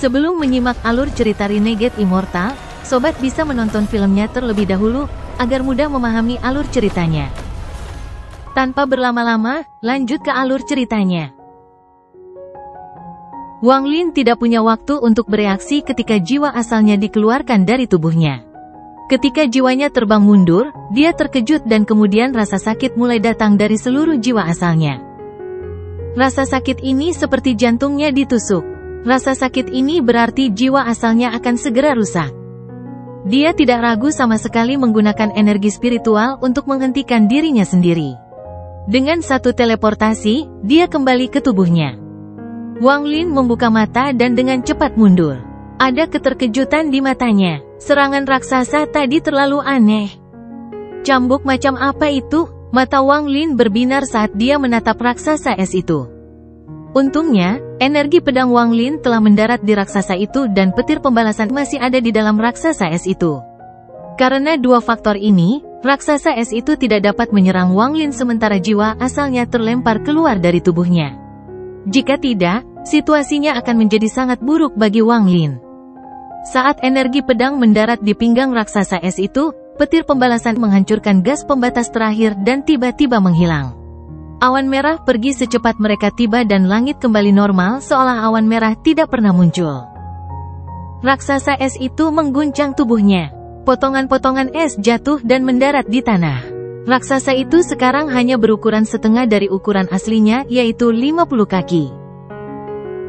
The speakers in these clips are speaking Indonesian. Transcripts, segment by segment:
Sebelum menyimak alur cerita Renegade Immortal, sobat bisa menonton filmnya terlebih dahulu, agar mudah memahami alur ceritanya. Tanpa berlama-lama, lanjut ke alur ceritanya. Wang Lin tidak punya waktu untuk bereaksi ketika jiwa asalnya dikeluarkan dari tubuhnya. Ketika jiwanya terbang mundur, dia terkejut dan kemudian rasa sakit mulai datang dari seluruh jiwa asalnya. Rasa sakit ini seperti jantungnya ditusuk. Rasa sakit ini berarti jiwa asalnya akan segera rusak. Dia tidak ragu sama sekali menggunakan energi spiritual untuk menghentikan dirinya sendiri. Dengan satu teleportasi, dia kembali ke tubuhnya. Wang Lin membuka mata dan dengan cepat mundur. Ada keterkejutan di matanya. Serangan raksasa tadi terlalu aneh. Cambuk macam apa itu? Mata Wang Lin berbinar saat dia menatap raksasa es itu. Untungnya, energi pedang Wang Lin telah mendarat di raksasa itu dan petir pembalasan masih ada di dalam raksasa es itu. Karena dua faktor ini, raksasa es itu tidak dapat menyerang Wang Lin sementara jiwa asalnya terlempar keluar dari tubuhnya. Jika tidak, situasinya akan menjadi sangat buruk bagi Wang Lin. Saat energi pedang mendarat di pinggang raksasa es itu, petir pembalasan menghancurkan gas pembatas terakhir dan tiba-tiba menghilang. Awan merah pergi secepat mereka tiba dan langit kembali normal seolah awan merah tidak pernah muncul. Raksasa es itu mengguncang tubuhnya. Potongan-potongan es jatuh dan mendarat di tanah. Raksasa itu sekarang hanya berukuran setengah dari ukuran aslinya, yaitu 50 kaki.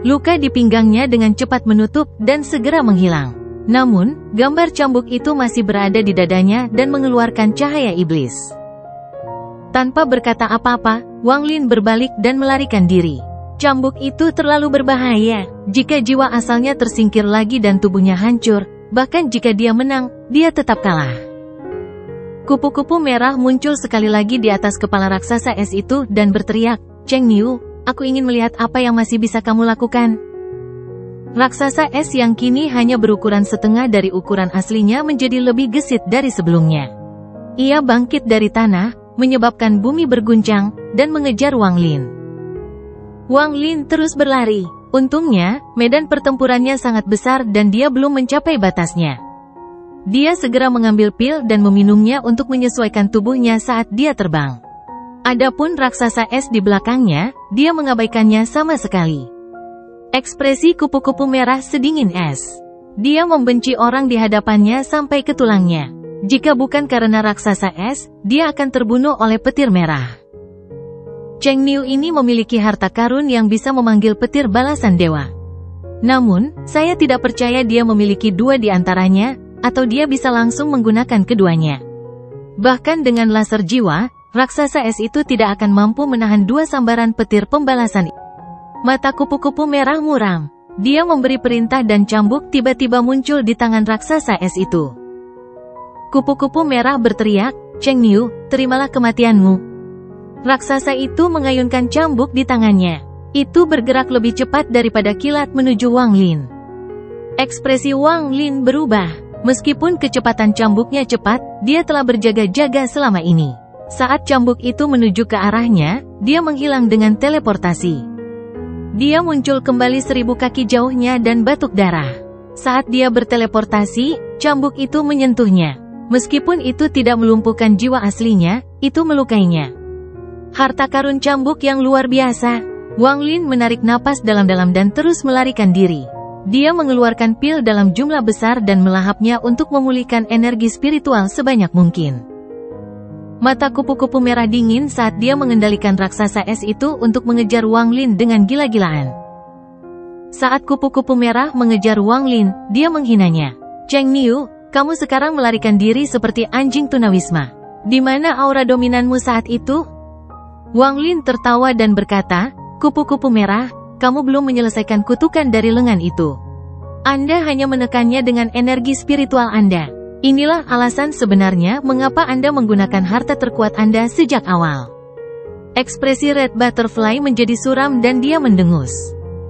Luka di pinggangnya dengan cepat menutup dan segera menghilang. Namun, gambar cambuk itu masih berada di dadanya dan mengeluarkan cahaya iblis. Tanpa berkata apa-apa, Wang Lin berbalik dan melarikan diri. Cambuk itu terlalu berbahaya. Jika jiwa asalnya tersingkir lagi dan tubuhnya hancur, bahkan jika dia menang, dia tetap kalah. Kupu-kupu merah muncul sekali lagi di atas kepala raksasa es itu dan berteriak, "Cheng Niu, aku ingin melihat apa yang masih bisa kamu lakukan." Raksasa es yang kini hanya berukuran setengah dari ukuran aslinya menjadi lebih gesit dari sebelumnya. Ia bangkit dari tanah, menyebabkan bumi berguncang, dan mengejar Wang Lin. Wang Lin terus berlari. Untungnya, medan pertempurannya sangat besar dan dia belum mencapai batasnya. Dia segera mengambil pil dan meminumnya untuk menyesuaikan tubuhnya saat dia terbang. Adapun raksasa es di belakangnya, dia mengabaikannya sama sekali. Ekspresi kupu-kupu merah sedingin es. Dia membenci orang di hadapannya sampai ke tulangnya. Jika bukan karena raksasa es, dia akan terbunuh oleh petir merah. Cheng Niu ini memiliki harta karun yang bisa memanggil petir balasan dewa. Namun, saya tidak percaya dia memiliki dua di antaranya, atau dia bisa langsung menggunakan keduanya. Bahkan dengan laser jiwa, raksasa es itu tidak akan mampu menahan dua sambaran petir pembalasan. Mata kupu-kupu merah muram. Dia memberi perintah dan cambuk tiba-tiba muncul di tangan raksasa es itu. Kupu-kupu merah berteriak, "Cheng Niu, terimalah kematianmu." Raksasa itu mengayunkan cambuk di tangannya. Itu bergerak lebih cepat daripada kilat menuju Wang Lin. Ekspresi Wang Lin berubah. Meskipun kecepatan cambuknya cepat, dia telah berjaga-jaga selama ini. Saat cambuk itu menuju ke arahnya, dia menghilang dengan teleportasi. Dia muncul kembali 1000 kaki jauhnya dan batuk darah. Saat dia berteleportasi, cambuk itu menyentuhnya. Meskipun itu tidak melumpuhkan jiwa aslinya, itu melukainya. Harta karun cambuk yang luar biasa. Wang Lin menarik napas dalam-dalam dan terus melarikan diri. Dia mengeluarkan pil dalam jumlah besar dan melahapnya untuk memulihkan energi spiritual sebanyak mungkin. Mata kupu-kupu merah dingin saat dia mengendalikan raksasa es itu untuk mengejar Wang Lin dengan gila-gilaan. Saat kupu-kupu merah mengejar Wang Lin, dia menghinanya. "Cheng Niu, kamu sekarang melarikan diri seperti anjing tunawisma. Di mana aura dominanmu saat itu?" Wang Lin tertawa dan berkata, "Kupu-kupu merah, kamu belum menyelesaikan kutukan dari lengan itu. Anda hanya menekannya dengan energi spiritual Anda. Inilah alasan sebenarnya mengapa Anda menggunakan harta terkuat Anda sejak awal." Ekspresi Red Butterfly menjadi suram dan dia mendengus.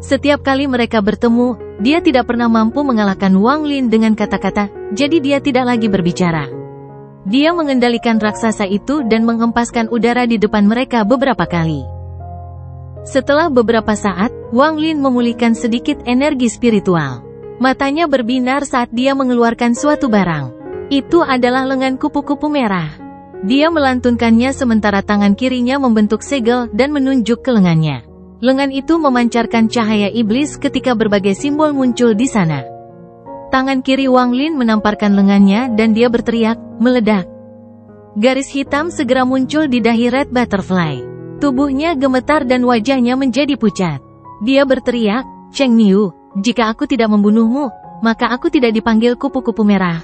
Setiap kali mereka bertemu, dia tidak pernah mampu mengalahkan Wang Lin dengan kata-kata, jadi dia tidak lagi berbicara. Dia mengendalikan raksasa itu dan menghempaskan udara di depan mereka beberapa kali. Setelah beberapa saat, Wang Lin memulihkan sedikit energi spiritual. Matanya berbinar saat dia mengeluarkan suatu barang. Itu adalah lengan kupu-kupu merah. Dia melantunkannya sementara tangan kirinya membentuk segel dan menunjuk ke lengannya. Lengan itu memancarkan cahaya iblis ketika berbagai simbol muncul di sana. Tangan kiri Wang Lin menamparkan lengannya dan dia berteriak, meledak. Garis hitam segera muncul di dahi Red Butterfly. Tubuhnya gemetar dan wajahnya menjadi pucat. Dia berteriak, Cheng Niu, jika aku tidak membunuhmu, maka aku tidak dipanggil kupu-kupu merah.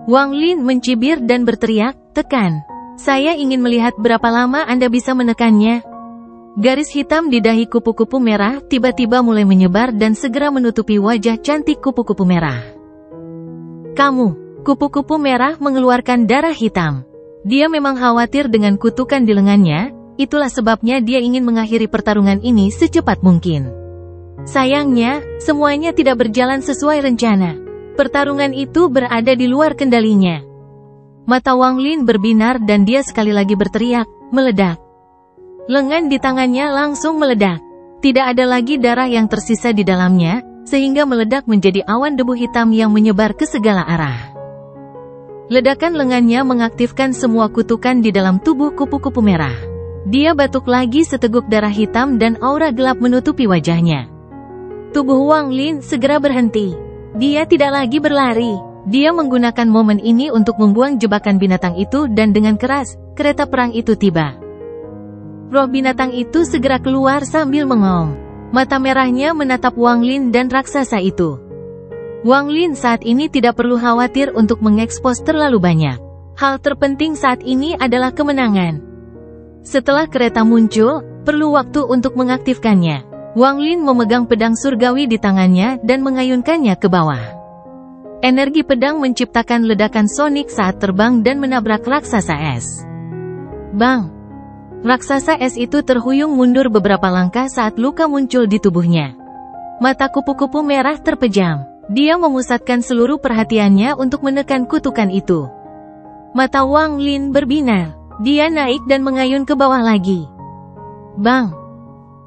Wang Lin mencibir dan berteriak, tekan. Saya ingin melihat berapa lama Anda bisa menekannya. Garis hitam di dahi kupu-kupu merah tiba-tiba mulai menyebar dan segera menutupi wajah cantik kupu-kupu merah. Kamu, kupu-kupu merah mengeluarkan darah hitam. Dia memang khawatir dengan kutukan di lengannya, itulah sebabnya dia ingin mengakhiri pertarungan ini secepat mungkin. Sayangnya, semuanya tidak berjalan sesuai rencana. Pertarungan itu berada di luar kendalinya. Mata Wang Lin berbinar dan dia sekali lagi berteriak, meledak. Lengan di tangannya langsung meledak. Tidak ada lagi darah yang tersisa di dalamnya, sehingga meledak menjadi awan debu hitam yang menyebar ke segala arah. Ledakan lengannya mengaktifkan semua kutukan di dalam tubuh kupu-kupu merah. Dia batuk lagi seteguk darah hitam dan aura gelap menutupi wajahnya. Tubuh Wang Lin segera berhenti. Dia tidak lagi berlari. Dia menggunakan momen ini untuk membuang jebakan binatang itu dan dengan keras, kereta perang itu tiba. Roh binatang itu segera keluar sambil mengaum. Mata merahnya menatap Wang Lin dan raksasa itu. Wang Lin saat ini tidak perlu khawatir untuk mengekspos terlalu banyak. Hal terpenting saat ini adalah kemenangan. Setelah kereta muncul, perlu waktu untuk mengaktifkannya. Wang Lin memegang pedang surgawi di tangannya dan mengayunkannya ke bawah. Energi pedang menciptakan ledakan sonik saat terbang dan menabrak raksasa es. Bang! Raksasa es itu terhuyung mundur beberapa langkah saat luka muncul di tubuhnya. Mata kupu-kupu merah terpejam. Dia memusatkan seluruh perhatiannya untuk menekan kutukan itu. Mata Wang Lin berbinar. Dia naik dan mengayun ke bawah lagi. Bang!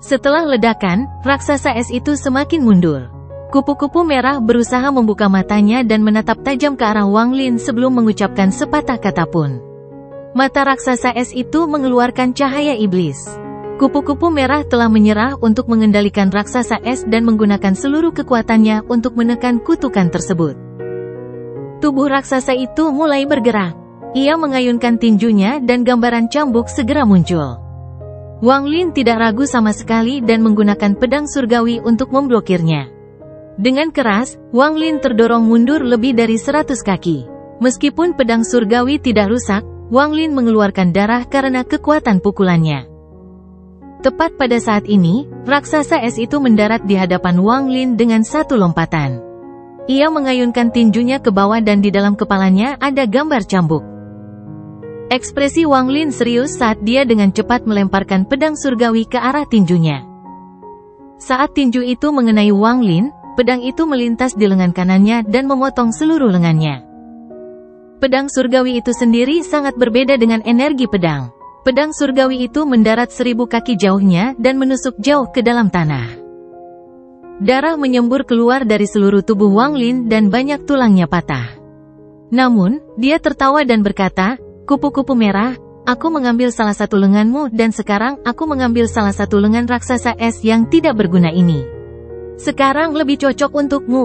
Setelah ledakan, raksasa es itu semakin mundur. Kupu-kupu merah berusaha membuka matanya dan menatap tajam ke arah Wang Lin sebelum mengucapkan sepatah kata pun. Mata raksasa es itu mengeluarkan cahaya iblis. Kupu-kupu merah telah menyerah untuk mengendalikan raksasa es dan menggunakan seluruh kekuatannya untuk menekan kutukan tersebut. Tubuh raksasa itu mulai bergerak. Ia mengayunkan tinjunya dan gambaran cambuk segera muncul. Wang Lin tidak ragu sama sekali dan menggunakan pedang surgawi untuk memblokirnya. Dengan keras, Wang Lin terdorong mundur lebih dari 100 kaki. Meskipun pedang surgawi tidak rusak, Wang Lin mengeluarkan darah karena kekuatan pukulannya. Tepat pada saat ini, raksasa es itu mendarat di hadapan Wang Lin dengan satu lompatan. Ia mengayunkan tinjunya ke bawah dan di dalam kepalanya ada gambar cambuk. Ekspresi Wang Lin serius saat dia dengan cepat melemparkan pedang surgawi ke arah tinjunya. Saat tinju itu mengenai Wang Lin, pedang itu melintas di lengan kanannya dan memotong seluruh lengannya. Pedang surgawi itu sendiri sangat berbeda dengan energi pedang. Pedang surgawi itu mendarat 1000 kaki jauhnya dan menusuk jauh ke dalam tanah. Darah menyembur keluar dari seluruh tubuh Wang Lin dan banyak tulangnya patah. Namun, dia tertawa dan berkata, kupu-kupu merah, aku mengambil salah satu lenganmu dan sekarang aku mengambil salah satu lengan raksasa es yang tidak berguna ini. Sekarang lebih cocok untukmu.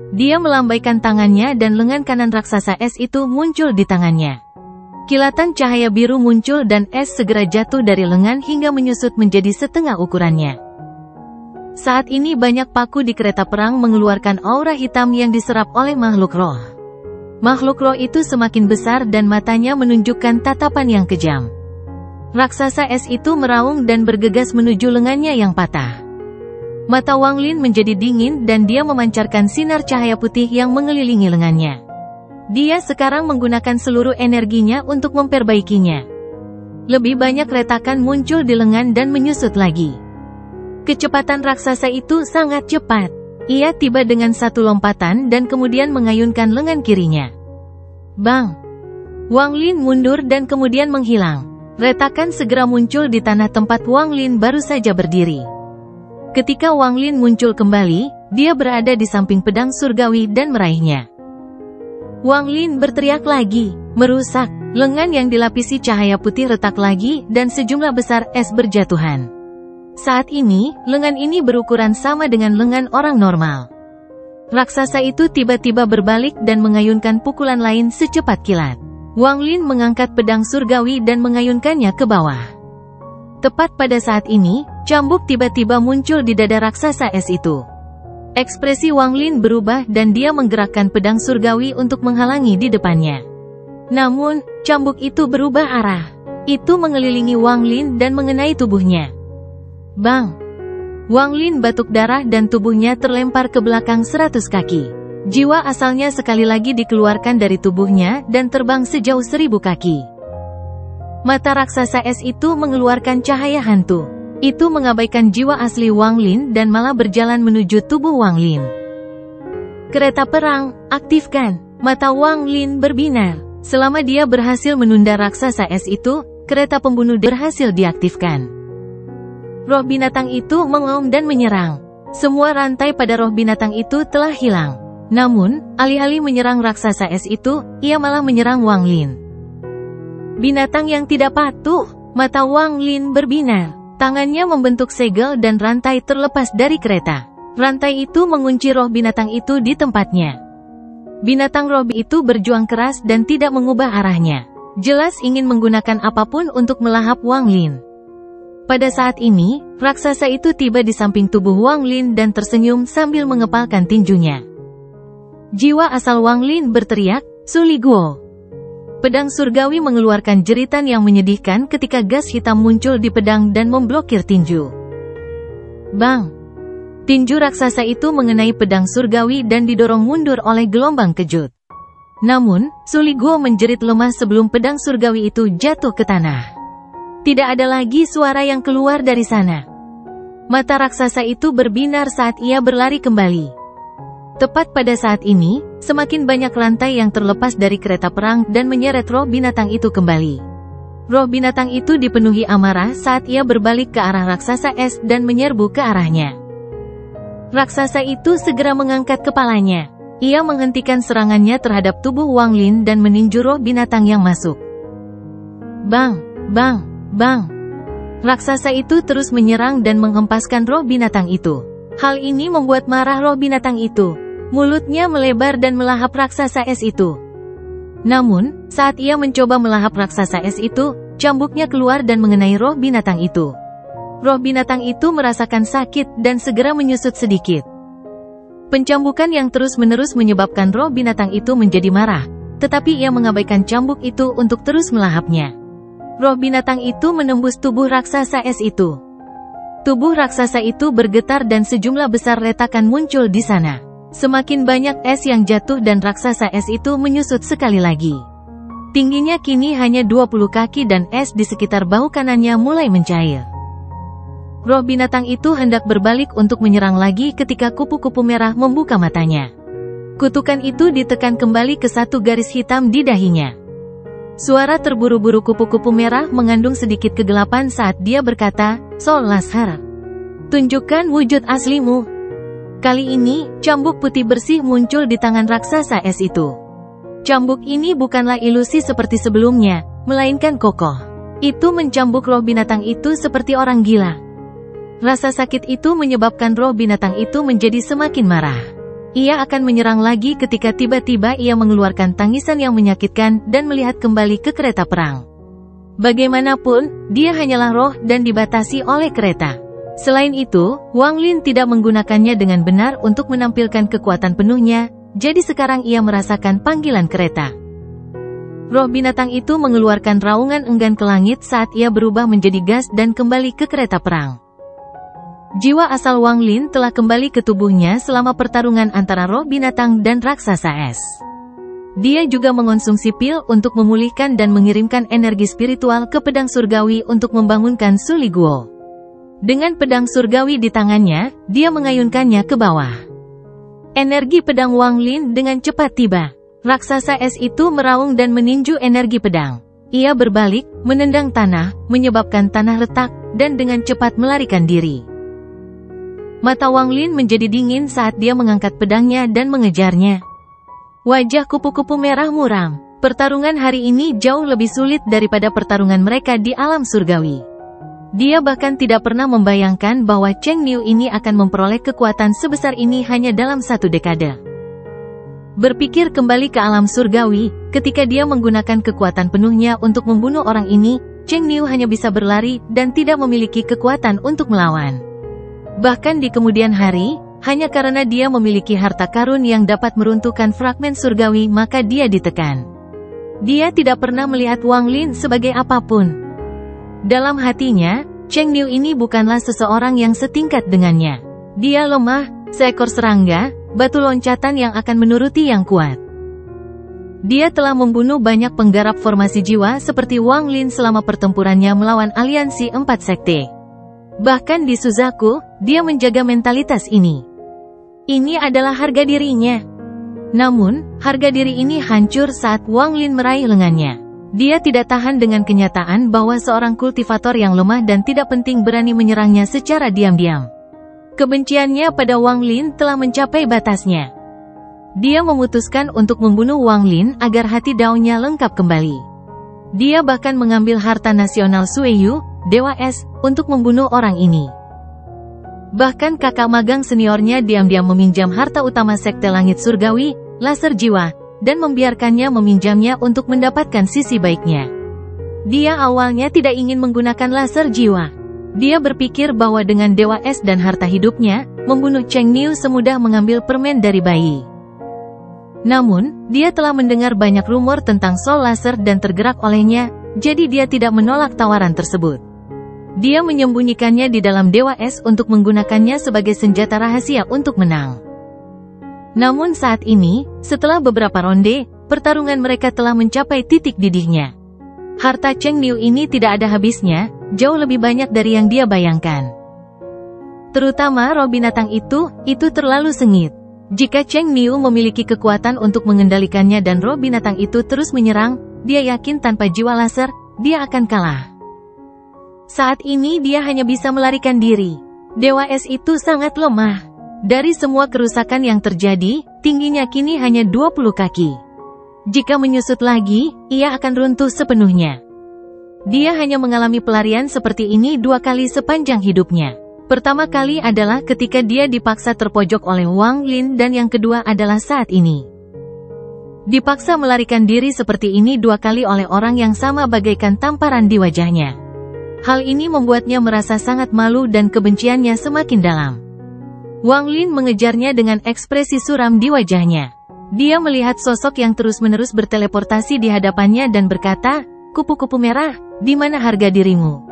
Dia melambaikan tangannya dan lengan kanan raksasa es itu muncul di tangannya. Kilatan cahaya biru muncul dan es segera jatuh dari lengan hingga menyusut menjadi setengah ukurannya. Saat ini banyak paku di kereta perang mengeluarkan aura hitam yang diserap oleh makhluk roh. Makhluk roh itu semakin besar dan matanya menunjukkan tatapan yang kejam. Raksasa es itu meraung dan bergegas menuju lengannya yang patah. Mata Wang Lin menjadi dingin dan dia memancarkan sinar cahaya putih yang mengelilingi lengannya. Dia sekarang menggunakan seluruh energinya untuk memperbaikinya. Lebih banyak retakan muncul di lengan dan menyusut lagi. Kecepatan raksasa itu sangat cepat. Ia tiba dengan satu lompatan dan kemudian mengayunkan lengan kirinya. Bang! Wang Lin mundur dan kemudian menghilang. Retakan segera muncul di tanah tempat Wang Lin baru saja berdiri. Ketika Wang Lin muncul kembali, dia berada di samping pedang surgawi dan meraihnya. Wang Lin berteriak lagi, merusak. Lengan yang dilapisi cahaya putih retak lagi dan sejumlah besar es berjatuhan. Saat ini, lengan ini berukuran sama dengan lengan orang normal. Raksasa itu tiba-tiba berbalik dan mengayunkan pukulan lain secepat kilat. Wang Lin mengangkat pedang surgawi dan mengayunkannya ke bawah. Tepat pada saat ini, cambuk tiba-tiba muncul di dada raksasa es itu. Ekspresi Wang Lin berubah dan dia menggerakkan pedang surgawi untuk menghalangi di depannya. Namun, cambuk itu berubah arah. Itu mengelilingi Wang Lin dan mengenai tubuhnya. Bang! Wang Lin batuk darah dan tubuhnya terlempar ke belakang 100 kaki. Jiwa asalnya sekali lagi dikeluarkan dari tubuhnya dan terbang sejauh 1000 kaki. Mata raksasa es itu mengeluarkan cahaya hantu. Itu mengabaikan jiwa asli Wang Lin dan malah berjalan menuju tubuh Wang Lin. Kereta perang, aktifkan. Mata Wang Lin berbinar. Selama dia berhasil menunda raksasa es itu, kereta pembunuh berhasil diaktifkan. Roh binatang itu mengaum dan menyerang. Semua rantai pada roh binatang itu telah hilang. Namun, alih-alih menyerang raksasa es itu, ia malah menyerang Wang Lin. Binatang yang tidak patuh, mata Wang Lin berbinar. Tangannya membentuk segel dan rantai terlepas dari kereta. Rantai itu mengunci roh binatang itu di tempatnya. Binatang roh itu berjuang keras dan tidak mengubah arahnya. Jelas ingin menggunakan apapun untuk melahap Wang Lin. Pada saat ini, raksasa itu tiba di samping tubuh Wang Lin dan tersenyum sambil mengepalkan tinjunya. Jiwa asal Wang Lin berteriak, "Suli Guo!" Pedang surgawi mengeluarkan jeritan yang menyedihkan ketika gas hitam muncul di pedang dan memblokir tinju. Bang! Tinju raksasa itu mengenai pedang surgawi dan didorong mundur oleh gelombang kejut. Namun, Suli Guo menjerit lemah sebelum pedang surgawi itu jatuh ke tanah. Tidak ada lagi suara yang keluar dari sana. Mata raksasa itu berbinar saat ia berlari kembali. Tepat pada saat ini, semakin banyak rantai yang terlepas dari kereta perang dan menyeret roh binatang itu kembali. Roh binatang itu dipenuhi amarah saat ia berbalik ke arah raksasa es dan menyerbu ke arahnya. Raksasa itu segera mengangkat kepalanya. Ia menghentikan serangannya terhadap tubuh Wang Lin dan meninju roh binatang yang masuk. Bang! Bang! Bang! Raksasa itu terus menyerang dan menghempaskan roh binatang itu. Hal ini membuat marah roh binatang itu. Mulutnya melebar dan melahap raksasa es itu. Namun, saat ia mencoba melahap raksasa es itu, cambuknya keluar dan mengenai roh binatang itu. Roh binatang itu merasakan sakit dan segera menyusut sedikit. Pencambukan yang terus-menerus menyebabkan roh binatang itu menjadi marah, tetapi ia mengabaikan cambuk itu untuk terus melahapnya. Roh binatang itu menembus tubuh raksasa es itu. Tubuh raksasa itu bergetar dan sejumlah besar retakan muncul di sana. Semakin banyak es yang jatuh dan raksasa es itu menyusut sekali lagi. Tingginya kini hanya 20 kaki dan es di sekitar bahu kanannya mulai mencair. Roh binatang itu hendak berbalik untuk menyerang lagi ketika kupu-kupu merah membuka matanya. Kutukan itu ditekan kembali ke satu garis hitam di dahinya. Suara terburu-buru kupu-kupu merah mengandung sedikit kegelapan saat dia berkata, "Sol Lashar, tunjukkan wujud aslimu." Kali ini, cambuk putih bersih muncul di tangan raksasa es itu. Cambuk ini bukanlah ilusi seperti sebelumnya, melainkan kokoh. Itu mencambuk roh binatang itu seperti orang gila. Rasa sakit itu menyebabkan roh binatang itu menjadi semakin marah. Ia akan menyerang lagi ketika tiba-tiba ia mengeluarkan tangisan yang menyakitkan dan melihat kembali ke kereta perang. Bagaimanapun, dia hanyalah roh dan dibatasi oleh kereta. Selain itu, Wang Lin tidak menggunakannya dengan benar untuk menampilkan kekuatan penuhnya, jadi sekarang ia merasakan panggilan kereta. Roh binatang itu mengeluarkan raungan enggan ke langit saat ia berubah menjadi gas dan kembali ke kereta perang. Jiwa asal Wang Lin telah kembali ke tubuhnya selama pertarungan antara roh binatang dan raksasa es. Dia juga mengonsumsi pil untuk memulihkan dan mengirimkan energi spiritual ke pedang surgawi untuk membangunkan Suli Guo. Dengan pedang surgawi di tangannya, dia mengayunkannya ke bawah. Energi pedang Wang Lin dengan cepat tiba. Raksasa es itu meraung dan meninju energi pedang. Ia berbalik, menendang tanah, menyebabkan tanah retak, dan dengan cepat melarikan diri. Mata Wang Lin menjadi dingin saat dia mengangkat pedangnya dan mengejarnya. Wajah kupu-kupu merah muram. Pertarungan hari ini jauh lebih sulit daripada pertarungan mereka di alam surgawi. Dia bahkan tidak pernah membayangkan bahwa Cheng Niu ini akan memperoleh kekuatan sebesar ini hanya dalam 1 dekade. Berpikir kembali ke alam surgawi, ketika dia menggunakan kekuatan penuhnya untuk membunuh orang ini, Cheng Niu hanya bisa berlari dan tidak memiliki kekuatan untuk melawan. Bahkan di kemudian hari, hanya karena dia memiliki harta karun yang dapat meruntuhkan fragmen surgawi maka dia ditekan. Dia tidak pernah melihat Wang Lin sebagai apapun. Dalam hatinya, Cheng Niu ini bukanlah seseorang yang setingkat dengannya. Dia lemah, seekor serangga, batu loncatan yang akan menuruti yang kuat. Dia telah membunuh banyak penggarap formasi jiwa seperti Wang Lin selama pertempurannya melawan aliansi 4 sekte. Bahkan di Suzaku, dia menjaga mentalitas ini. Ini adalah harga dirinya. Namun, harga diri ini hancur saat Wang Lin meraih lengannya. Dia tidak tahan dengan kenyataan bahwa seorang kultivator yang lemah dan tidak penting berani menyerangnya secara diam-diam. Kebenciannya pada Wang Lin telah mencapai batasnya. Dia memutuskan untuk membunuh Wang Lin agar hati daunnya lengkap kembali. Dia bahkan mengambil harta nasional Sueyu, Dewa Es, untuk membunuh orang ini. Bahkan kakak magang seniornya diam-diam meminjam harta utama Sekte Langit Surgawi, Laser Jiwa, dan membiarkannya meminjamnya untuk mendapatkan sisi baiknya. Dia awalnya tidak ingin menggunakan Laser Jiwa. Dia berpikir bahwa dengan Dewa Es dan harta hidupnya, membunuh Cheng Niu semudah mengambil permen dari bayi. Namun, dia telah mendengar banyak rumor tentang Soul Laser dan tergerak olehnya, jadi dia tidak menolak tawaran tersebut. Dia menyembunyikannya di dalam Dewa Es untuk menggunakannya sebagai senjata rahasia untuk menang. Namun saat ini, setelah beberapa ronde, pertarungan mereka telah mencapai titik didihnya. Harta Cheng Niu ini tidak ada habisnya, jauh lebih banyak dari yang dia bayangkan. Terutama roh binatang itu terlalu sengit. Jika Cheng Niu memiliki kekuatan untuk mengendalikannya dan roh binatang itu terus menyerang, dia yakin tanpa jiwa laser, dia akan kalah. Saat ini dia hanya bisa melarikan diri. Dewa Es itu sangat lemah. Dari semua kerusakan yang terjadi, tingginya kini hanya 20 kaki. Jika menyusut lagi, ia akan runtuh sepenuhnya. Dia hanya mengalami pelarian seperti ini 2 kali sepanjang hidupnya. Pertama kali adalah ketika dia dipaksa terpojok oleh Wang Lin dan yang kedua adalah saat ini. Dipaksa melarikan diri seperti ini 2 kali oleh orang yang sama bagaikan tamparan di wajahnya. Hal ini membuatnya merasa sangat malu dan kebenciannya semakin dalam. Wang Lin mengejarnya dengan ekspresi suram di wajahnya. Dia melihat sosok yang terus-menerus berteleportasi di hadapannya dan berkata, "Kupu-kupu merah, di mana harga dirimu?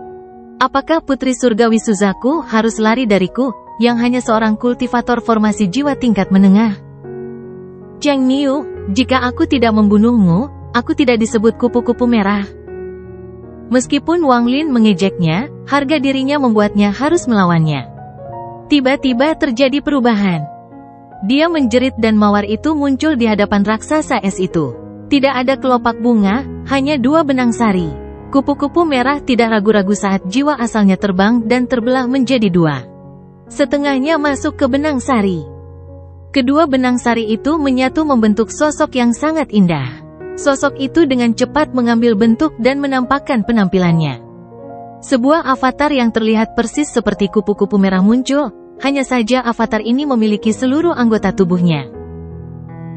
Apakah Putri Surgawi Suzaku harus lari dariku, yang hanya seorang kultivator formasi jiwa tingkat menengah? Cheng Niu, jika aku tidak membunuhmu, aku tidak disebut kupu-kupu merah." Meskipun Wang Lin mengejeknya, harga dirinya membuatnya harus melawannya. Tiba-tiba terjadi perubahan. Dia menjerit dan mawar itu muncul di hadapan raksasa es itu. Tidak ada kelopak bunga, hanya 2 benang sari. Kupu-kupu merah tidak ragu-ragu saat jiwa asalnya terbang dan terbelah menjadi 2. Setengahnya masuk ke benang sari. Kedua benang sari itu menyatu membentuk sosok yang sangat indah. Sosok itu dengan cepat mengambil bentuk dan menampakkan penampilannya. Sebuah avatar yang terlihat persis seperti kupu-kupu merah muncul, hanya saja avatar ini memiliki seluruh anggota tubuhnya.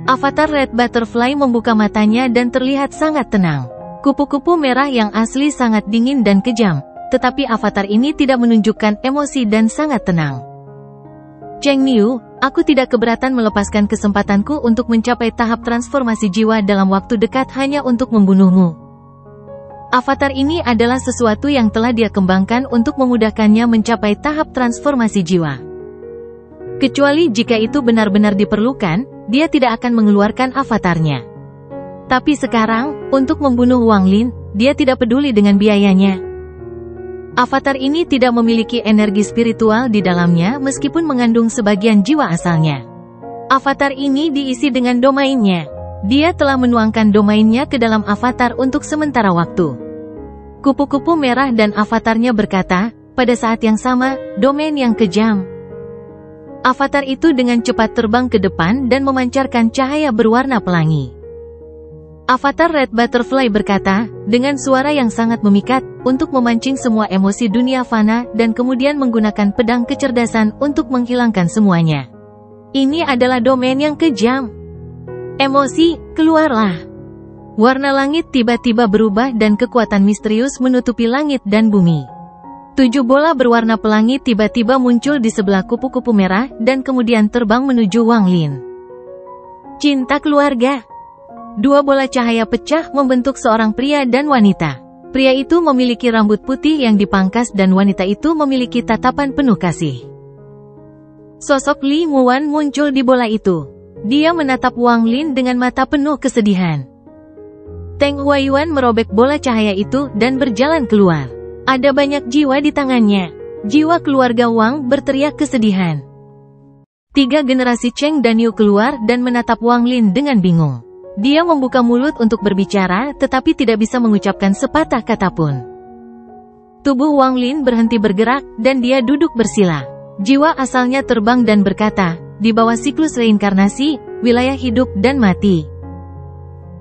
Avatar Red Butterfly membuka matanya dan terlihat sangat tenang. Kupu-kupu merah yang asli sangat dingin dan kejam, tetapi avatar ini tidak menunjukkan emosi dan sangat tenang. Cheng Niu, aku tidak keberatan melepaskan kesempatanku untuk mencapai tahap transformasi jiwa dalam waktu dekat hanya untuk membunuhmu. Avatar ini adalah sesuatu yang telah dia kembangkan untuk memudahkannya mencapai tahap transformasi jiwa. Kecuali jika itu benar-benar diperlukan, dia tidak akan mengeluarkan avatarnya. Tapi sekarang, untuk membunuh Wang Lin, dia tidak peduli dengan biayanya. Avatar ini tidak memiliki energi spiritual di dalamnya meskipun mengandung sebagian jiwa asalnya. Avatar ini diisi dengan domainnya. Dia telah menuangkan domainnya ke dalam avatar untuk sementara waktu. Kupu-kupu merah dan avatarnya berkata, pada saat yang sama, domain yang kejam. Avatar itu dengan cepat terbang ke depan dan memancarkan cahaya berwarna pelangi. Avatar Red Butterfly berkata, dengan suara yang sangat memikat, untuk memancing semua emosi dunia fana dan kemudian menggunakan pedang kecerdasan untuk menghilangkan semuanya. Ini adalah domain yang kejam. Emosi, keluarlah. Warna langit tiba-tiba berubah dan kekuatan misterius menutupi langit dan bumi. 7 bola berwarna pelangi tiba-tiba muncul di sebelah kupu-kupu merah dan kemudian terbang menuju Wang Lin. Cinta keluarga. 2 bola cahaya pecah membentuk seorang pria dan wanita. Pria itu memiliki rambut putih yang dipangkas dan wanita itu memiliki tatapan penuh kasih. Sosok Li Muwan muncul di bola itu. Dia menatap Wang Lin dengan mata penuh kesedihan. Teng Huaiyuan merobek bola cahaya itu dan berjalan keluar. Ada banyak jiwa di tangannya. Jiwa keluarga Wang berteriak kesedihan. 3 generasi Cheng dan Yu keluar dan menatap Wang Lin dengan bingung. Dia membuka mulut untuk berbicara tetapi tidak bisa mengucapkan sepatah kata pun. Tubuh Wang Lin berhenti bergerak dan dia duduk bersila. Jiwa asalnya terbang dan berkata, di bawah siklus reinkarnasi, wilayah hidup dan mati.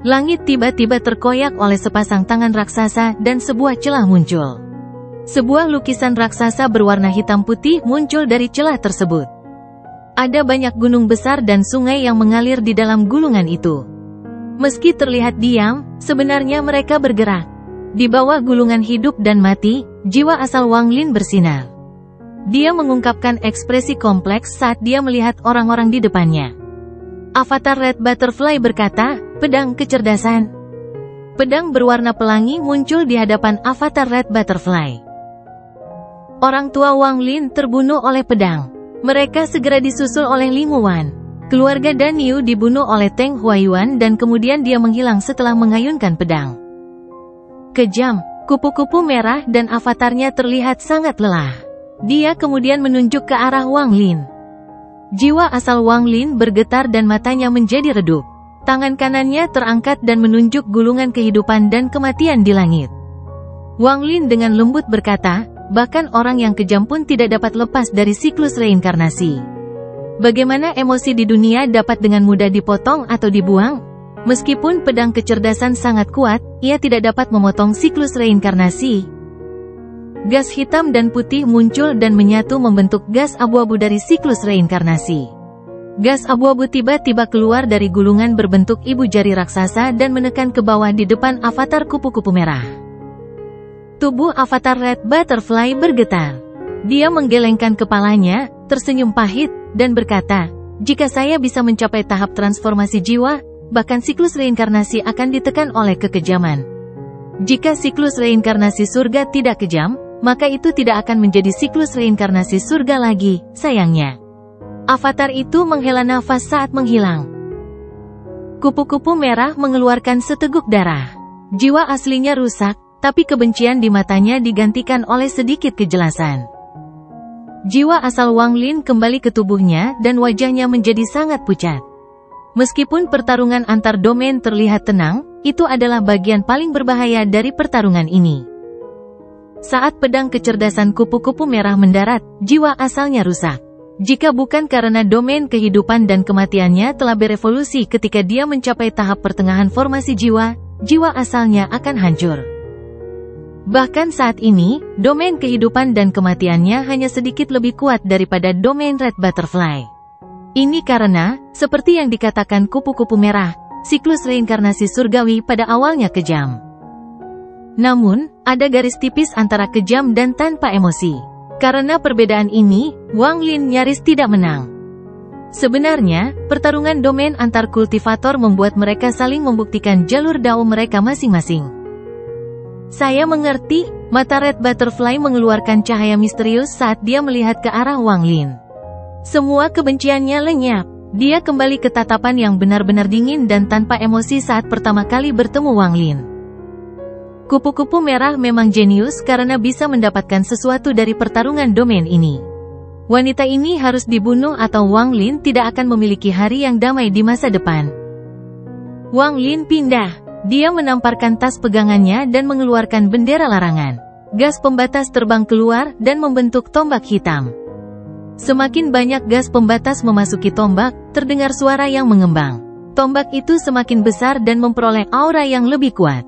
Langit tiba-tiba terkoyak oleh sepasang tangan raksasa dan sebuah celah muncul. Sebuah lukisan raksasa berwarna hitam putih muncul dari celah tersebut. Ada banyak gunung besar dan sungai yang mengalir di dalam gulungan itu. Meski terlihat diam, sebenarnya mereka bergerak. Di bawah gulungan hidup dan mati, jiwa asal Wang Lin bersinar. Dia mengungkapkan ekspresi kompleks saat dia melihat orang-orang di depannya. Avatar Red Butterfly berkata, pedang kecerdasan. Pedang berwarna pelangi muncul di hadapan Avatar Red Butterfly. Orang tua Wang Lin terbunuh oleh pedang. Mereka segera disusul oleh Li Muwan. Keluarga Dan Yu dibunuh oleh Teng Huaiyuan dan kemudian dia menghilang setelah mengayunkan pedang. Kejam, kupu-kupu merah dan avatarnya terlihat sangat lelah. Dia kemudian menunjuk ke arah Wang Lin. Jiwa asal Wang Lin bergetar dan matanya menjadi redup. Tangan kanannya terangkat dan menunjuk gulungan kehidupan dan kematian di langit. Wang Lin dengan lembut berkata, bahkan orang yang kejam pun tidak dapat lepas dari siklus reinkarnasi. Bagaimana emosi di dunia dapat dengan mudah dipotong atau dibuang? Meskipun pedang kecerdasan sangat kuat, ia tidak dapat memotong siklus reinkarnasi. Gas hitam dan putih muncul dan menyatu membentuk gas abu-abu dari siklus reinkarnasi. Gas abu-abu tiba-tiba keluar dari gulungan berbentuk ibu jari raksasa dan menekan ke bawah di depan avatar kupu-kupu merah. Tubuh Avatar Red Butterfly bergetar. Dia menggelengkan kepalanya, tersenyum pahit, dan berkata, jika saya bisa mencapai tahap transformasi jiwa, bahkan siklus reinkarnasi akan ditekan oleh kekejaman. Jika siklus reinkarnasi surga tidak kejam, maka itu tidak akan menjadi siklus reinkarnasi surga lagi, sayangnya. Avatar itu menghela nafas saat menghilang. Kupu-kupu merah mengeluarkan seteguk darah. Jiwa aslinya rusak, tapi kebencian di matanya digantikan oleh sedikit kejelasan. Jiwa asal Wang Lin kembali ke tubuhnya dan wajahnya menjadi sangat pucat. Meskipun pertarungan antar domain terlihat tenang, itu adalah bagian paling berbahaya dari pertarungan ini. Saat pedang kecerdasan kupu-kupu merah mendarat, jiwa asalnya rusak. Jika bukan karena domain kehidupan dan kematiannya telah berevolusi ketika dia mencapai tahap pertengahan formasi jiwa, jiwa asalnya akan hancur. Bahkan saat ini, domain kehidupan dan kematiannya hanya sedikit lebih kuat daripada domain Red Butterfly. Ini karena, seperti yang dikatakan kupu-kupu merah, siklus reinkarnasi surgawi pada awalnya kejam. Namun, ada garis tipis antara kejam dan tanpa emosi. Karena perbedaan ini, Wang Lin nyaris tidak menang. Sebenarnya, pertarungan domain antar kultivator membuat mereka saling membuktikan jalur dao mereka masing-masing. Saya mengerti, mata Red Butterfly mengeluarkan cahaya misterius saat dia melihat ke arah Wang Lin. Semua kebenciannya lenyap. Dia kembali ke tatapan yang benar-benar dingin dan tanpa emosi saat pertama kali bertemu Wang Lin. Kupu-kupu merah memang jenius karena bisa mendapatkan sesuatu dari pertarungan domain ini. Wanita ini harus dibunuh atau Wang Lin tidak akan memiliki hari yang damai di masa depan. Wang Lin pindah. Dia menamparkan tas pegangannya dan mengeluarkan bendera larangan. Gas pembatas terbang keluar dan membentuk tombak hitam. Semakin banyak gas pembatas memasuki tombak, terdengar suara yang mengembang. Tombak itu semakin besar dan memperoleh aura yang lebih kuat.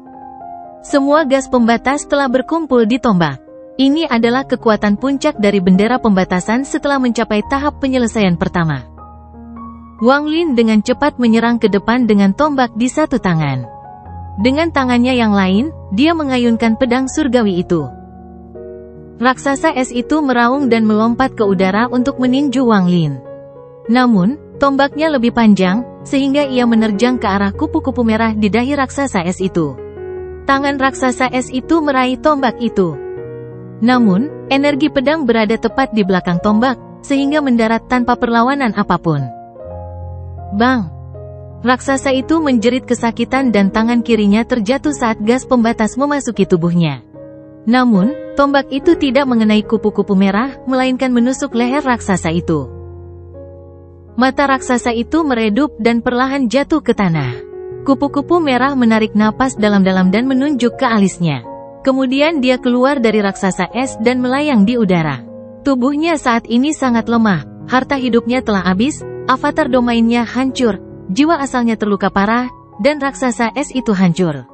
Semua gas pembatas telah berkumpul di tombak. Ini adalah kekuatan puncak dari bendera pembatasan setelah mencapai tahap penyelesaian pertama. Wang Lin dengan cepat menyerang ke depan dengan tombak di satu tangan. Dengan tangannya yang lain, dia mengayunkan pedang surgawi itu. Raksasa es itu meraung dan melompat ke udara untuk meninju Wang Lin. Namun, tombaknya lebih panjang, sehingga ia menerjang ke arah kupu-kupu merah di dahi raksasa es itu. Tangan raksasa es itu meraih tombak itu. Namun, energi pedang berada tepat di belakang tombak, sehingga mendarat tanpa perlawanan apapun. Bang! Raksasa itu menjerit kesakitan dan tangan kirinya terjatuh saat gas pembatas memasuki tubuhnya. Namun, tombak itu tidak mengenai kupu-kupu merah, melainkan menusuk leher raksasa itu. Mata raksasa itu meredup dan perlahan jatuh ke tanah. Kupu-kupu merah menarik napas dalam-dalam dan menunjuk ke alisnya. Kemudian dia keluar dari raksasa es dan melayang di udara. Tubuhnya saat ini sangat lemah, harta hidupnya telah habis, avatar domainnya hancur, jiwa asalnya terluka parah, dan raksasa es itu hancur.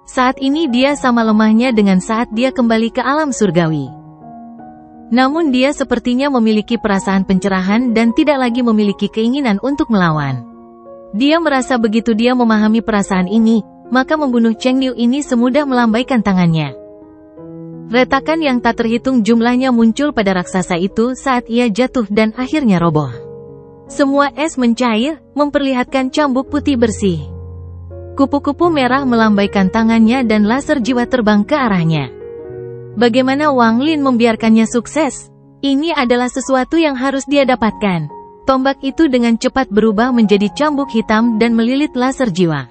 Saat ini dia sama lemahnya dengan saat dia kembali ke alam surgawi. Namun dia sepertinya memiliki perasaan pencerahan dan tidak lagi memiliki keinginan untuk melawan. Dia merasa begitu dia memahami perasaan ini, maka membunuh Cheng Niu ini semudah melambaikan tangannya. Retakan yang tak terhitung jumlahnya muncul pada raksasa itu saat ia jatuh dan akhirnya roboh. Semua es mencair, memperlihatkan cambuk putih bersih. Kupu-kupu merah melambaikan tangannya dan laser jiwa terbang ke arahnya. Bagaimana Wang Lin membiarkannya sukses? Ini adalah sesuatu yang harus dia dapatkan. Tombak itu dengan cepat berubah menjadi cambuk hitam dan melilit laser jiwa.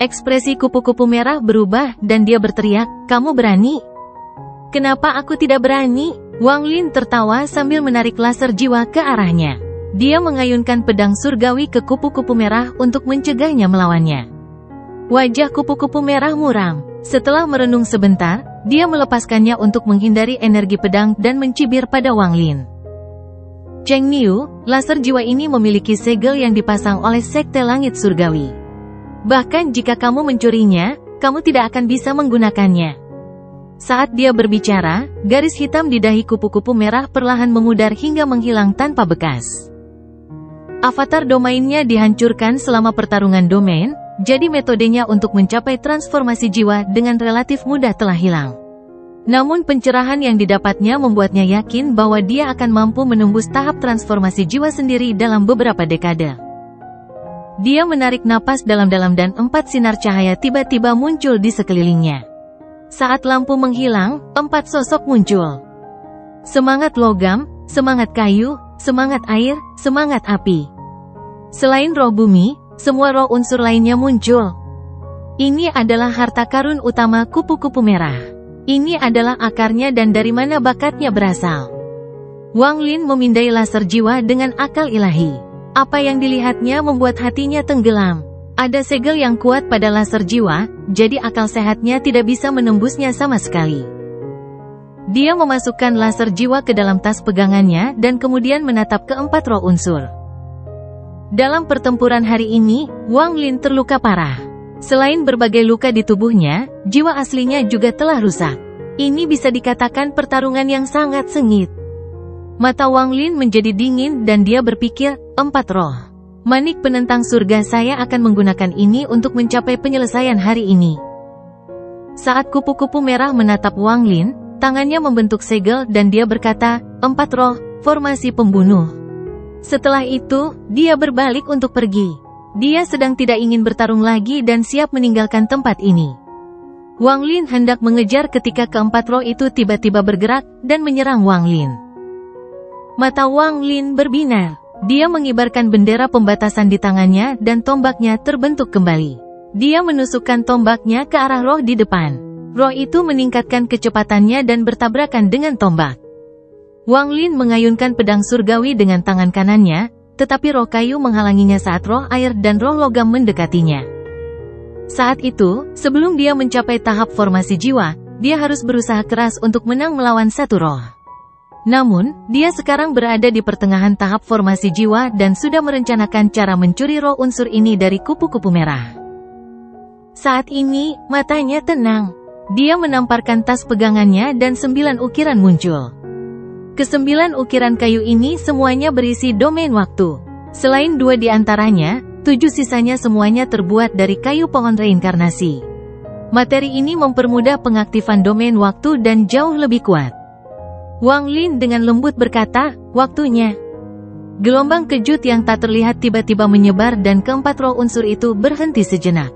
Ekspresi kupu-kupu merah berubah dan dia berteriak, "Kamu berani? Kenapa aku tidak berani?" Wang Lin tertawa sambil menarik laser jiwa ke arahnya. Dia mengayunkan pedang surgawi ke kupu-kupu merah untuk mencegahnya melawannya. Wajah kupu-kupu merah muram. Setelah merenung sebentar, dia melepaskannya untuk menghindari energi pedang dan mencibir pada Wang Lin. Cheng Niu, laser jiwa ini memiliki segel yang dipasang oleh Sekte Langit Surgawi. Bahkan jika kamu mencurinya, kamu tidak akan bisa menggunakannya. Saat dia berbicara, garis hitam di dahi kupu-kupu merah perlahan memudar hingga menghilang tanpa bekas. Avatar domainnya dihancurkan selama pertarungan domain, jadi metodenya untuk mencapai transformasi jiwa dengan relatif mudah telah hilang. Namun pencerahan yang didapatnya membuatnya yakin bahwa dia akan mampu menembus tahap transformasi jiwa sendiri dalam beberapa dekade. Dia menarik napas dalam-dalam dan 4 sinar cahaya tiba-tiba muncul di sekelilingnya. Saat lampu menghilang, 4 sosok muncul. Semangat logam, semangat kayu, semangat air, semangat api. Selain roh bumi, semua roh unsur lainnya muncul. Ini adalah harta karun utama kupu-kupu merah. Ini adalah akarnya dan dari mana bakatnya berasal. Wang Lin memindai laser jiwa dengan akal ilahi. Apa yang dilihatnya membuat hatinya tenggelam. Ada segel yang kuat pada laser jiwa, jadi akal sehatnya tidak bisa menembusnya sama sekali. Dia memasukkan laser jiwa ke dalam tas pegangannya dan kemudian menatap ke-4 roh unsur. Dalam pertempuran hari ini, Wang Lin terluka parah. Selain berbagai luka di tubuhnya, jiwa aslinya juga telah rusak. Ini bisa dikatakan pertarungan yang sangat sengit. Mata Wang Lin menjadi dingin dan dia berpikir, 4 roh. Manik penentang surga, saya akan menggunakan ini untuk mencapai penyelesaian hari ini. Saat kupu-kupu merah menatap Wang Lin, tangannya membentuk segel dan dia berkata, 4 roh, formasi pembunuh. Setelah itu, dia berbalik untuk pergi. Dia sedang tidak ingin bertarung lagi dan siap meninggalkan tempat ini. Wang Lin hendak mengejar ketika ke-4 roh itu tiba-tiba bergerak dan menyerang Wang Lin. Mata Wang Lin berbinar. Dia mengibarkan bendera pembatasan di tangannya dan tombaknya terbentuk kembali. Dia menusukkan tombaknya ke arah roh di depan. Roh itu meningkatkan kecepatannya dan bertabrakan dengan tombak. Wang Lin mengayunkan pedang surgawi dengan tangan kanannya, tetapi roh kayu menghalanginya saat roh air dan roh logam mendekatinya. Saat itu, sebelum dia mencapai tahap formasi jiwa, dia harus berusaha keras untuk menang melawan satu roh. Namun, dia sekarang berada di pertengahan tahap formasi jiwa dan sudah merencanakan cara mencuri roh unsur ini dari kupu-kupu merah. Saat ini, matanya tenang. Dia menamparkan tas pegangannya dan 9 ukiran muncul. Ke-9 ukiran kayu ini semuanya berisi domain waktu. Selain 2 di antaranya, 7 sisanya semuanya terbuat dari kayu pohon reinkarnasi. Materi ini mempermudah pengaktifan domain waktu dan jauh lebih kuat. Wang Lin dengan lembut berkata, waktunya. Gelombang kejut yang tak terlihat tiba-tiba menyebar dan keempat roh unsur itu berhenti sejenak.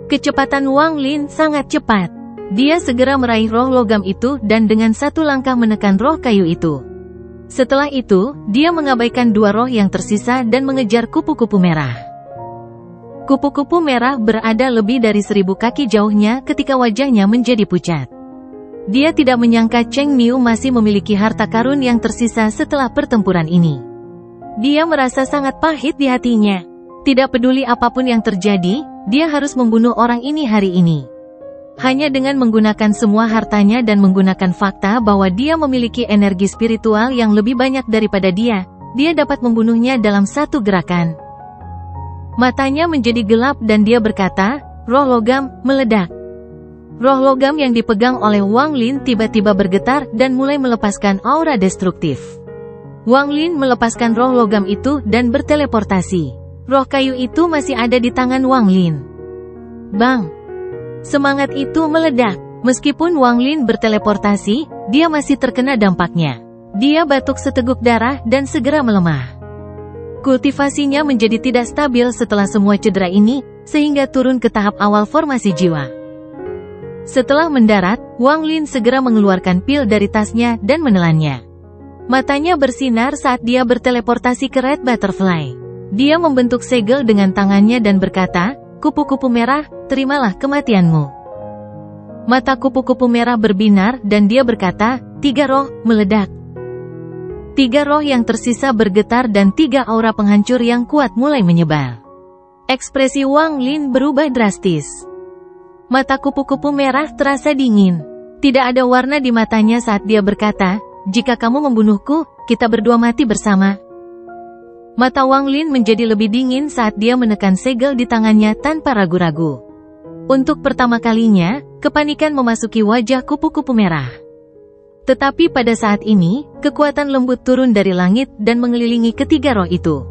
Kecepatan Wang Lin sangat cepat. Dia segera meraih roh logam itu dan dengan satu langkah menekan roh kayu itu. Setelah itu, dia mengabaikan 2 roh yang tersisa dan mengejar kupu-kupu merah. Kupu-kupu merah berada lebih dari 1000 kaki jauhnya ketika wajahnya menjadi pucat. Dia tidak menyangka Cheng Niu masih memiliki harta karun yang tersisa setelah pertempuran ini. Dia merasa sangat pahit di hatinya. Tidak peduli apapun yang terjadi, dia harus membunuh orang ini hari ini. Hanya dengan menggunakan semua hartanya dan menggunakan fakta bahwa dia memiliki energi spiritual yang lebih banyak daripada dia dapat membunuhnya dalam satu gerakan. Matanya menjadi gelap dan dia berkata, roh logam, meledak. Roh logam yang dipegang oleh Wang Lin tiba-tiba bergetar dan mulai melepaskan aura destruktif. Wang Lin melepaskan roh logam itu dan berteleportasi. Roh kayu itu masih ada di tangan Wang Lin. Bang! Semangat itu meledak. Meskipun Wang Lin berteleportasi, dia masih terkena dampaknya. Dia batuk seteguk darah dan segera melemah. Kultivasinya menjadi tidak stabil setelah semua cedera ini, sehingga turun ke tahap awal formasi jiwa. Setelah mendarat, Wang Lin segera mengeluarkan pil dari tasnya dan menelannya. Matanya bersinar saat dia berteleportasi ke Red Butterfly. Dia membentuk segel dengan tangannya dan berkata, kupu-kupu merah, terimalah kematianmu. Mata kupu-kupu merah berbinar dan dia berkata, 3 roh, meledak. 3 roh yang tersisa bergetar dan 3 aura penghancur yang kuat mulai menyebar. Ekspresi Wang Lin berubah drastis. Mata kupu-kupu merah terasa dingin. Tidak ada warna di matanya saat dia berkata, jika kamu membunuhku, kita berdua mati bersama. Mata Wang Lin menjadi lebih dingin saat dia menekan segel di tangannya tanpa ragu-ragu. Untuk pertama kalinya, kepanikan memasuki wajah kupu-kupu merah. Tetapi pada saat ini, kekuatan lembut turun dari langit dan mengelilingi ketiga roh itu.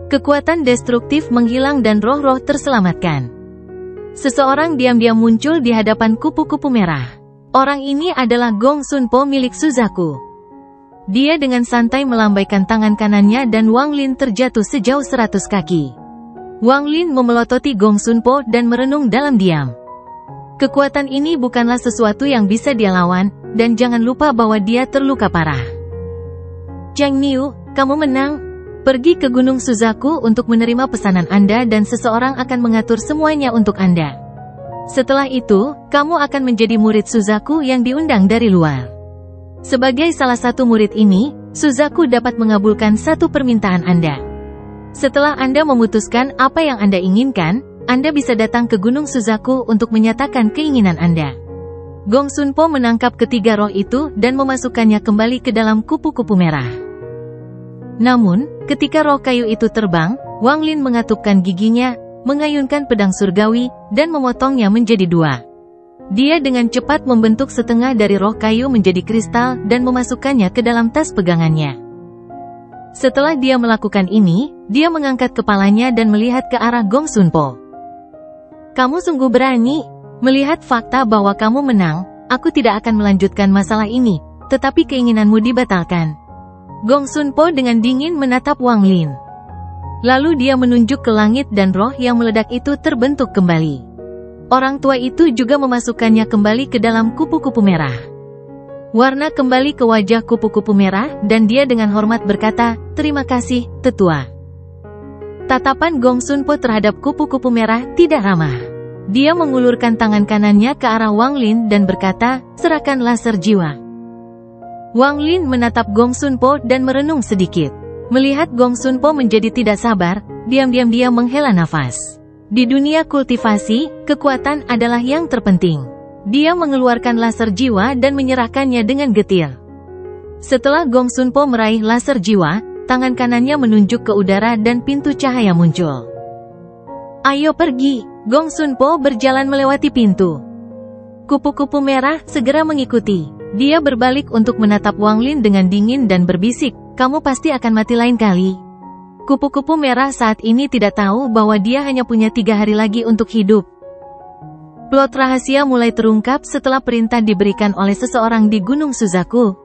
Kekuatan destruktif menghilang dan roh-roh terselamatkan. Seseorang diam-diam muncul di hadapan kupu-kupu merah. Orang ini adalah Gong Sun Po milik Suzaku. Dia dengan santai melambaikan tangan kanannya dan Wang Lin terjatuh sejauh 100 kaki. Wang Lin memelototi Gong Sun Po dan merenung dalam diam. Kekuatan ini bukanlah sesuatu yang bisa dia lawan, dan jangan lupa bahwa dia terluka parah. Cheng Niu, kamu menang. Pergi ke Gunung Suzaku untuk menerima pesanan Anda dan seseorang akan mengatur semuanya untuk Anda. Setelah itu, kamu akan menjadi murid Suzaku yang diundang dari luar. Sebagai salah satu murid ini, Suzaku dapat mengabulkan satu permintaan Anda. Setelah Anda memutuskan apa yang Anda inginkan, Anda bisa datang ke Gunung Suzaku untuk menyatakan keinginan Anda. Gong Sun Po menangkap ketiga roh itu dan memasukkannya kembali ke dalam kupu-kupu merah. Namun, ketika roh kayu itu terbang, Wang Lin mengatupkan giginya, mengayunkan pedang surgawi, dan memotongnya menjadi 2. Dia dengan cepat membentuk setengah dari roh kayu menjadi kristal dan memasukkannya ke dalam tas pegangannya. Setelah dia melakukan ini, dia mengangkat kepalanya dan melihat ke arah Gong Sun Po. Kamu sungguh berani. Melihat fakta bahwa kamu menang, aku tidak akan melanjutkan masalah ini, tetapi keinginanmu dibatalkan. Gong Sun Po dengan dingin menatap Wang Lin. Lalu dia menunjuk ke langit dan roh yang meledak itu terbentuk kembali. Orang tua itu juga memasukkannya kembali ke dalam kupu-kupu merah. Warna kembali ke wajah kupu-kupu merah dan dia dengan hormat berkata, terima kasih, tetua. Tatapan Gong Sun Po terhadap kupu-kupu merah tidak ramah. Dia mengulurkan tangan kanannya ke arah Wang Lin dan berkata, serahkan laser jiwa. Wang Lin menatap Gong Sun Po dan merenung sedikit. Melihat Gong Sun Po menjadi tidak sabar, diam-diam dia menghela nafas. Di dunia kultivasi, kekuatan adalah yang terpenting. Dia mengeluarkan laser jiwa dan menyerahkannya dengan getir. Setelah Gong Sunpo meraih laser jiwa, tangan kanannya menunjuk ke udara dan pintu cahaya muncul. Ayo pergi, Gong Sunpo berjalan melewati pintu. Kupu-kupu merah segera mengikuti. Dia berbalik untuk menatap Wang Lin dengan dingin dan berbisik, kamu pasti akan mati lain kali. Kupu-kupu merah saat ini tidak tahu bahwa dia hanya punya 3 hari lagi untuk hidup. Plot rahasia mulai terungkap setelah perintah diberikan oleh seseorang di Gunung Suzaku.